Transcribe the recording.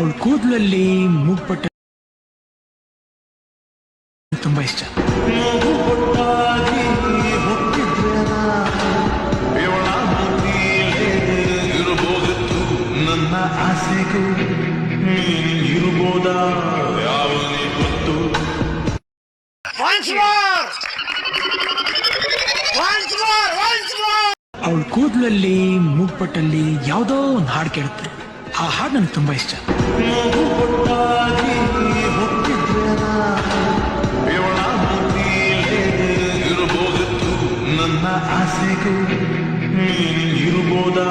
ಅವಳ ಕೂದಲಲ್ಲಿ ಮೂಗ್ಪಟ್ಟ ತುಂಬಾ ಇಷ್ಟ. ನನ್ನ ಆಸೆಗೂ ಇರ್ಬೋದಾ ಯಾವನೇ ಗೊತ್ತು. ಅವಳ ಕೂದಲಲ್ಲಿ ಮೂಗ್ಪಟ್ಟಲ್ಲಿ ಯಾವುದೋ ಒಂದು ಹಾಡು ಕೇಳುತ್ತೆ. ಆ ಹಾಡು ನನಗೆ ತುಂಬಾ ಇಷ್ಟ. ಇರ್ಬೋದಿತ್ತು ನನ್ನ ಆಸೆಗೂ ಇರ್ಬೋದಾ